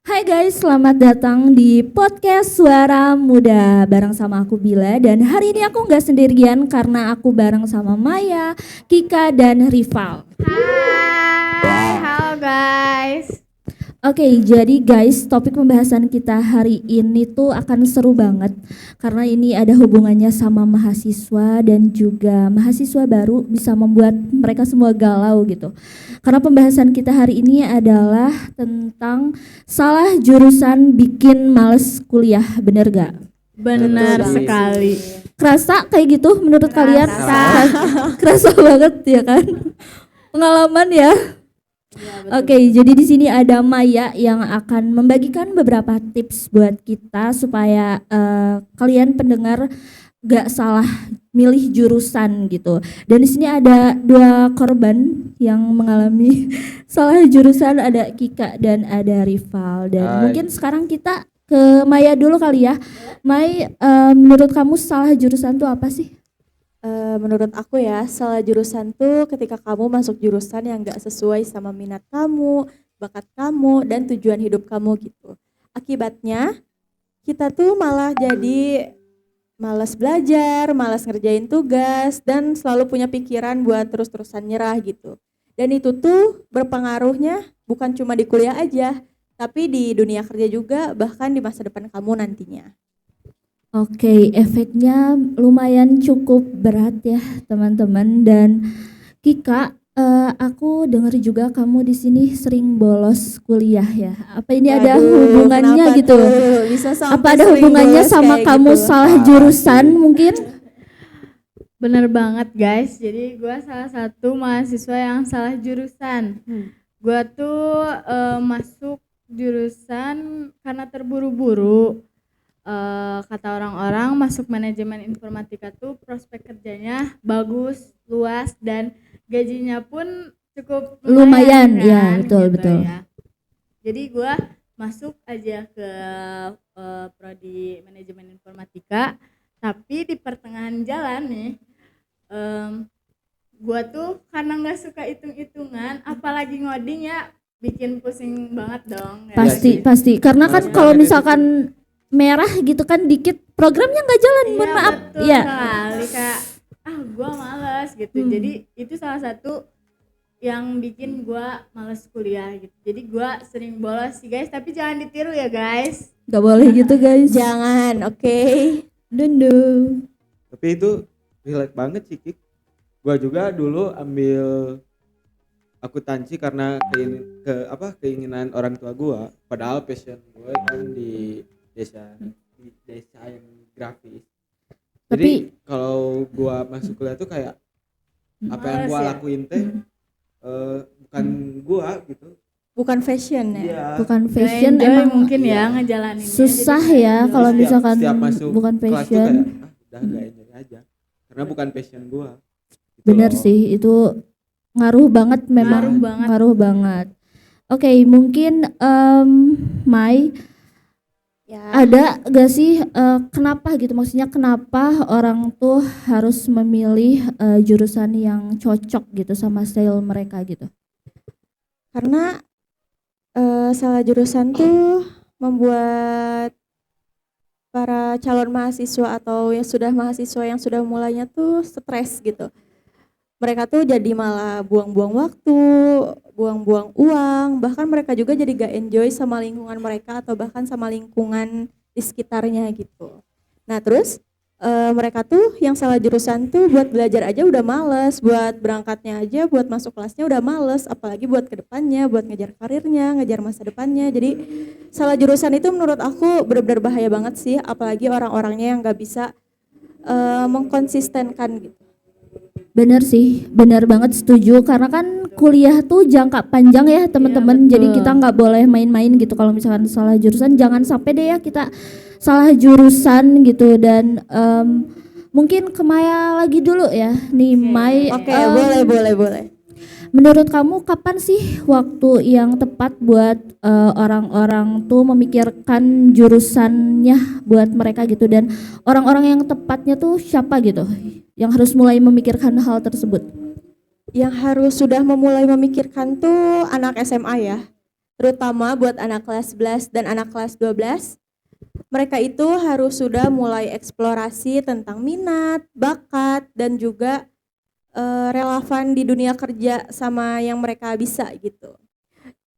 Hai guys, selamat datang di podcast Suara Muda bareng sama aku Bila, dan hari ini aku nggak sendirian karena aku bareng sama Maya, Kika, dan Rival. Hai, halo guys. Oke, jadi guys, topik pembahasan kita hari ini tuh akan seru banget karena ini ada hubungannya sama mahasiswa dan juga mahasiswa baru bisa membuat mereka semua galau gitu. Karena pembahasan kita hari ini adalah tentang salah jurusan bikin males kuliah, bener gak? Benar Betul sekali. Kerasa kayak gitu menurut kalian? Kerasa banget ya kan? Pengalaman ya. Oke, jadi di sini ada Maya yang akan membagikan beberapa tips buat kita supaya kalian pendengar gak salah milih jurusan gitu. Dan di sini ada dua korban yang mengalami salah jurusan, ada Kika dan ada Rival. Dan Hai. mungkin sekarang kita ke Maya dulu kali ya. Mai, menurut kamu salah jurusan tuh apa sih? Menurut aku ya, salah jurusan tuh ketika kamu masuk jurusan yang gak sesuai sama minat kamu, bakat kamu, dan tujuan hidup kamu gitu. Akibatnya, kita tuh malah jadi malas belajar, malas ngerjain tugas, dan selalu punya pikiran buat terus-terusan nyerah gitu. Dan itu tuh berpengaruhnya bukan cuma di kuliah aja, tapi di dunia kerja juga, bahkan di masa depan kamu nantinya. Oke, efeknya lumayan cukup berat ya teman-teman. Dan Kika, aku dengar juga kamu di sini sering bolos kuliah ya. Apa ini ada Waduh, hubungannya kenapa gitu? tuh? Bisa sampai Apa ada sering hubungannya bolos sama kayak kamu gitu? salah jurusan mungkin? Bener banget guys. Jadi gue salah satu mahasiswa yang salah jurusan. Gue tuh masuk jurusan karena terburu-buru. Kata orang-orang masuk manajemen informatika tuh prospek kerjanya bagus, luas, dan gajinya pun cukup Lumayan, kan, ya, betul, gitu betul. ya. Jadi gue masuk aja ke prodi manajemen informatika, tapi di pertengahan jalan nih gue tuh karena nggak suka hitung-hitungan, apalagi ngoding ya, bikin pusing banget dong. Ya. Pasti, sih. pasti. Karena kan Males kalau banget itu misalkan merah gitu kan dikit programnya nggak jalan, mohon maaf. Betul Ya. sekali, kayak gue males gitu. Jadi itu salah satu yang bikin gue males kuliah gitu. Jadi gue sering bolos sih guys, tapi jangan ditiru ya guys. Gak boleh gitu guys. Jangan, oke. Dundu. Tapi itu relate banget sih, Kik. Gua juga dulu ambil akuntansi karena keinginan orang tua gua, padahal passion gue kan di desa yang grafis. Jadi kalau gua masuk kuliah tuh kayak apa yang Males gua ya? lakuin teh bukan gua gitu. Bukan fashion ya. Iya. Bukan Nggak fashion, enjoy emang mungkin ya iya. ngejalaninnya. susah Jadi ya nggak kalau enjoy. misalkan setiap masuk bukan kelas tuh passion. kayak udah gak enjoy aja karena bukan passion gua. Gitu Bener loh. sih, itu ngaruh banget memang. Ngaruh banget. Ngaruh banget. Oke, mungkin Mai, Ya. ada gak sih kenapa gitu, maksudnya kenapa orang tuh harus memilih jurusan yang cocok gitu sama style mereka gitu? Karena salah jurusan tuh membuat para calon mahasiswa atau yang sudah mahasiswa yang sudah mulainya tuh stres gitu. Mereka tuh jadi malah buang-buang waktu, buang-buang uang, bahkan mereka juga jadi gak enjoy sama lingkungan mereka atau bahkan sama lingkungan di sekitarnya gitu. Nah terus mereka tuh yang salah jurusan tuh buat belajar aja udah males, buat berangkatnya aja, buat masuk kelasnya udah males, apalagi buat kedepannya, buat ngejar karirnya, ngejar masa depannya. Jadi salah jurusan itu menurut aku benar-benar bahaya banget sih, apalagi orang-orangnya yang gak bisa mengkonsistenkan gitu. Bener sih, bener banget setuju, karena kan kuliah tuh jangka panjang ya teman-teman. Iya, Jadi betul. kita nggak boleh main-main gitu. Kalau misalkan salah jurusan, jangan sampai deh ya kita salah jurusan gitu. Dan mungkin ke Maya lagi dulu ya nih, Mai. Oke, boleh. Menurut kamu kapan sih waktu yang tepat buat orang-orang tuh memikirkan jurusannya buat mereka gitu, dan orang-orang yang tepatnya tuh siapa gitu yang harus mulai memikirkan hal tersebut? Yang harus sudah memulai memikirkan tuh anak SMA ya. terutama buat anak kelas 11 dan anak kelas 12. Mereka itu harus sudah mulai eksplorasi tentang minat, bakat, dan juga relevan di dunia kerja sama yang mereka bisa gitu.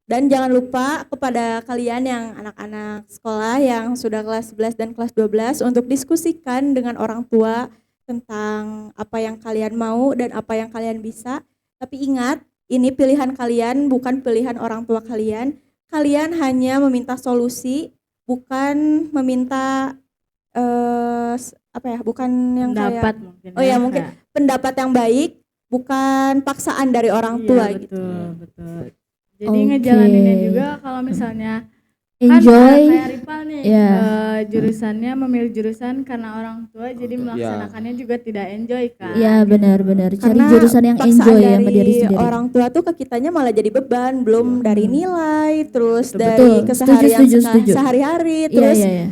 Dan jangan lupa kepada kalian yang anak-anak sekolah yang sudah kelas 11 dan kelas 12 untuk diskusikan dengan orang tua tentang apa yang kalian mau dan apa yang kalian bisa. Tapi ingat, ini pilihan kalian, bukan pilihan orang tua kalian. Kalian hanya meminta solusi, bukan meminta bukan yang Pendapat kayak mungkin. oh ya mungkin pendapat yang baik, bukan paksaan dari orang tua betul, gitu. Betul. Jadi Oke. ngejalaninnya juga kalau misalnya Enjoy. kan kayak Rival nih Ya. jurusannya memilih jurusan karena orang tua jadi melaksanakannya juga tidak enjoy kan. Iya benar-benar. Cari Karena jurusan yang paksaan enjoy ya dari sama diri sendiri. orang tua tuh ke kitanya malah jadi beban, belum dari nilai, terus Betul, dari betul. keseharian Setuju. sehari-hari, Iya terus iya iya.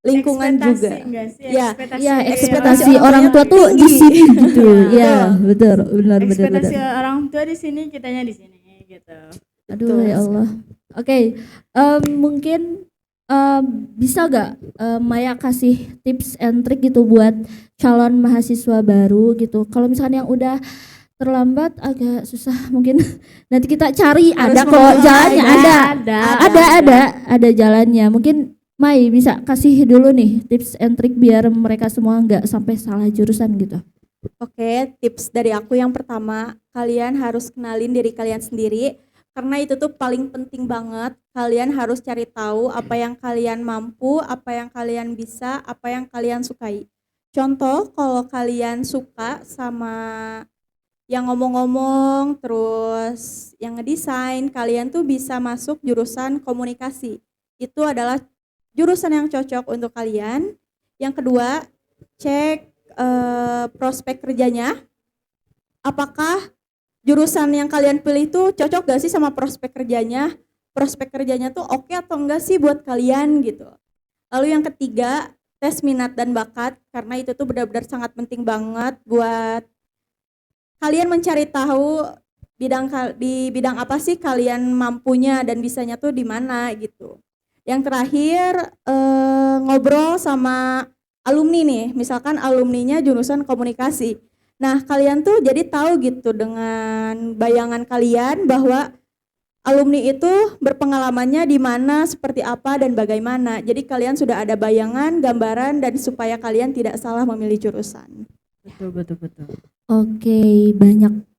lingkungan Ekspektasi juga. enggak sih? Ya, Ekspektasi, Ya, dari ekspektasi orang orang tua tuanya tuh di tinggi. sini gitu. Iya. Ya, betul, benar. ekspektasi orang tua di sini, kitanya di sini gitu. Aduh Betul. ya Allah. Oke, mungkin bisa gak Maya kasih tips and trick gitu buat calon mahasiswa baru gitu. Kalau misalnya yang udah terlambat agak susah mungkin nanti kita cari Harus ada kok memulai. jalannya Ada. ada jalannya. Mungkin Mai bisa kasih dulu nih tips and trick biar mereka semua nggak sampai salah jurusan gitu. Oke, tips dari aku yang pertama, kalian harus kenalin diri kalian sendiri. Karena itu tuh paling penting banget. Kalian harus cari tahu apa yang kalian mampu, apa yang kalian bisa, apa yang kalian sukai. Contoh, kalau kalian suka sama yang ngomong-ngomong, terus yang ngedesain, kalian tuh bisa masuk jurusan komunikasi. Itu adalah jurusan yang cocok untuk kalian. Yang kedua, cek prospek kerjanya. Apakah jurusan yang kalian pilih tuh cocok gak sih sama prospek kerjanya? Prospek kerjanya tuh oke atau enggak sih buat kalian gitu. Lalu yang ketiga, tes minat dan bakat, karena itu tuh benar-benar sangat penting banget buat kalian mencari tahu di bidang apa sih kalian mampunya dan bisanya tuh di mana gitu. Yang terakhir, ngobrol sama alumni nih, misalkan alumninya jurusan komunikasi. Nah, kalian tuh jadi tahu gitu dengan bayangan kalian bahwa alumni itu berpengalamannya di mana, seperti apa, dan bagaimana. Jadi kalian sudah ada bayangan, gambaran, dan supaya kalian tidak salah memilih jurusan. Betul. Oke,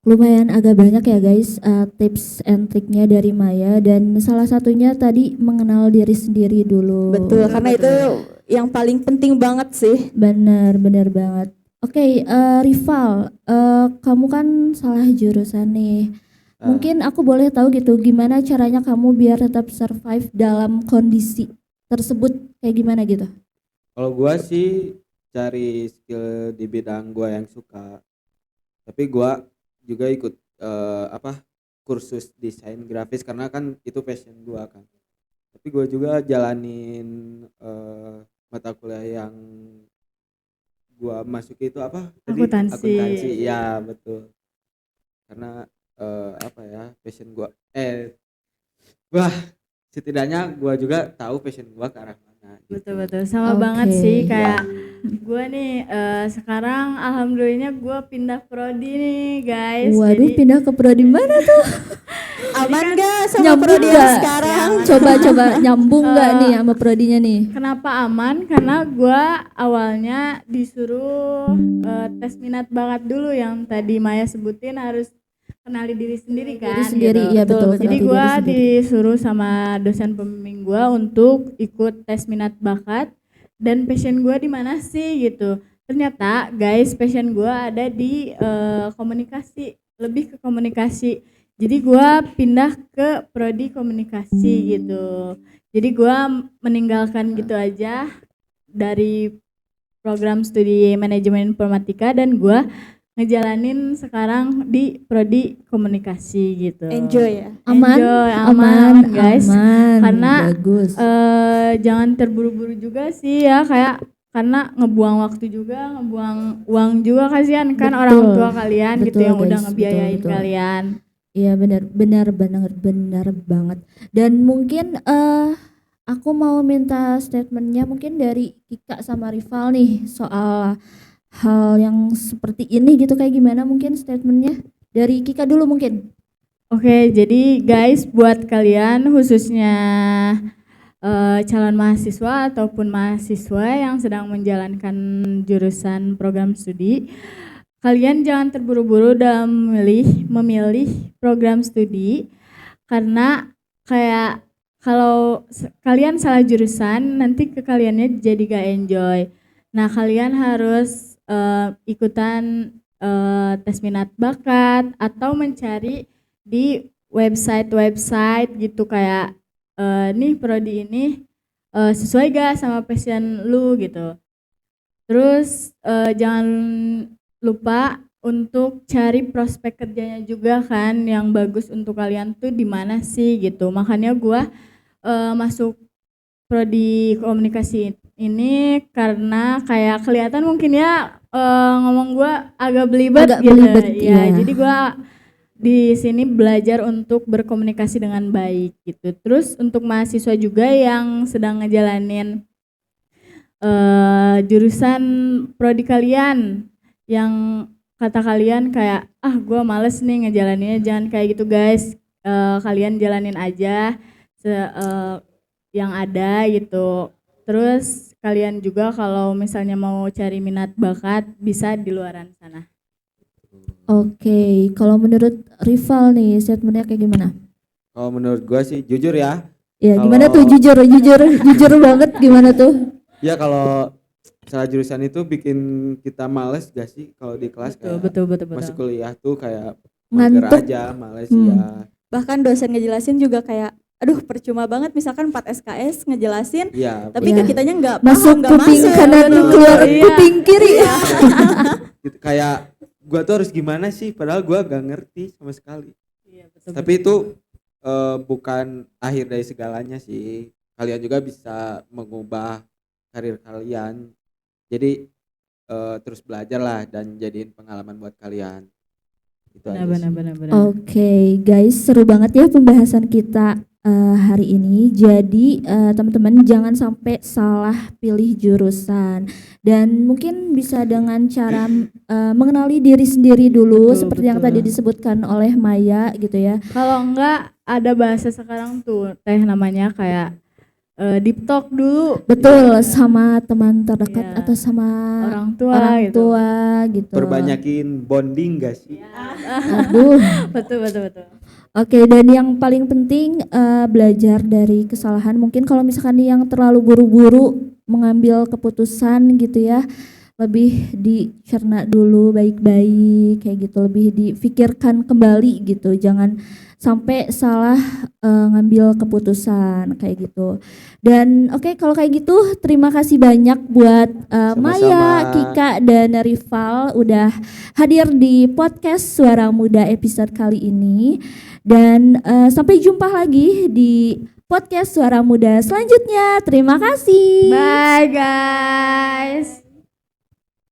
lumayan agak banyak ya guys tips and triknya dari Maya dan salah satunya tadi mengenal diri sendiri dulu. Betul, karena itu yang paling penting banget sih. Benar banget. Oke, Rival, kamu kan salah jurusan nih. Mungkin aku boleh tahu gitu gimana caranya kamu biar tetap survive dalam kondisi tersebut kayak gimana gitu? Kalau gua sih cari skill di bidang gua yang suka. Tapi gua juga ikut kursus desain grafis karena kan itu passion gua kan. Tapi gua juga jalanin mata kuliah yang gua masuki itu apa tadi? Akuntansi. Ya betul. Karena passion gua setidaknya gua juga tahu passion gua ke arah mana gitu. Betul. Sama Oke. banget sih kayak gue nih sekarang alhamdulillahnya gue pindah prodi nih guys. Waduh, Jadi pindah ke prodi mana tuh? Aman gak sama Nyambung prodi yang nggak? sekarang? Coba nyambung nggak nih sama prodinya nih? kenapa aman? Karena gue awalnya disuruh tes minat bakat dulu yang tadi Maya sebutin harus kenali diri sendiri kan. Diri sendiri, gitu. iya betul. Jadi kenali gue diri sendiri. disuruh sama dosen pembimbing gue untuk ikut tes minat bakat dan passion gue di mana sih gitu. Ternyata guys passion gue ada di komunikasi, lebih ke komunikasi. Jadi gue pindah ke prodi komunikasi gitu. Jadi gue meninggalkan gitu aja dari program studi manajemen informatika dan gue ngejalanin sekarang di prodi komunikasi gitu. Enjoy ya. Aman guys. Aman, Karena bagus. Jangan terburu-buru juga sih ya kayak karena ngebuang waktu juga, ngebuang uang juga kasihan kan Betul. orang tua kalian gitu Betul, yang udah guys. ngebiayain Betul. kalian. Iya benar banget. Dan mungkin aku mau minta statementnya mungkin dari Kika sama Rival nih soal hal yang seperti ini gitu, kayak gimana mungkin statementnya dari Kika dulu mungkin. Oke, jadi guys buat kalian khususnya calon mahasiswa ataupun mahasiswa yang sedang menjalankan jurusan program studi, kalian jangan terburu-buru dalam memilih program studi, karena kayak kalau kalian salah jurusan nanti ke kaliannya jadi gak enjoy. Nah, kalian harus ikutan tes minat bakat atau mencari di website gitu kayak nih prodi ini sesuai gak sama passion lu gitu. Terus jangan lupa untuk cari prospek kerjanya juga kan yang bagus untuk kalian tuh di mana sih gitu. Makanya gua masuk prodi komunikasi ini karena kayak kelihatan mungkin ya ngomong gua agak belibet Agak gitu. belibet, Ya, iya. jadi gua di sini belajar untuk berkomunikasi dengan baik gitu. Terus untuk mahasiswa juga yang sedang ngejalanin jurusan prodi kalian yang kata kalian kayak gue males nih ngejalaninnya, jangan kayak gitu guys. Kalian jalanin aja yang ada gitu. Terus kalian juga kalau misalnya mau cari minat bakat bisa di luaran sana. Oke, kalau menurut Rival nih statementnya kayak gimana? Kalau menurut gua sih jujur ya. Ya gimana Kalau- tuh jujur banget gimana tuh? Ya kalau salah jurusan itu bikin kita males gak sih kalau di kelas kayak Betul. masih kuliah tuh kayak mager Ngantuk. aja, males Hmm. ya. Bahkan dosen ngejelasin juga kayak aduh percuma banget misalkan 4 SKS ngejelasin Iya. tapi Iya. ke kitanya nggak Masuk paham, nggak kuping masuk. kanan Betul. keluar Iya. kuping kiri. Gitu, kayak gua tuh harus gimana sih padahal gua gak ngerti sama sekali. Iya, betul. Tapi itu bukan akhir dari segalanya sih. Kalian juga bisa mengubah karir kalian. Jadi terus belajar lah dan jadiin pengalaman buat kalian. Itu aja sih. Benar. Oke, guys, seru banget ya pembahasan kita hari ini. Jadi teman-teman jangan sampai salah pilih jurusan dan mungkin bisa dengan cara mengenali diri sendiri dulu Betul, seperti yang betul. tadi disebutkan oleh Maya gitu ya. Kalau enggak ada bahasa sekarang tuh namanya kayak deep talk dulu. Betul, sama teman terdekat Iya. atau sama Orang tua orang gitu. tua gitu. Perbanyakin bonding gak sih? Aduh. Betul. Oke, dan yang paling penting belajar dari kesalahan. Mungkin kalau misalkan yang terlalu buru-buru mengambil keputusan gitu ya, lebih dicerna dulu baik-baik kayak gitu, lebih difikirkan kembali gitu. Jangan sampai salah ngambil keputusan kayak gitu. Dan oke, kalau kayak gitu terima kasih banyak buat Maya, Sama-sama. Kika dan Rival udah hadir di podcast Suara Muda episode kali ini. Dan sampai jumpa lagi di podcast Suara Muda selanjutnya. Terima kasih. Bye guys.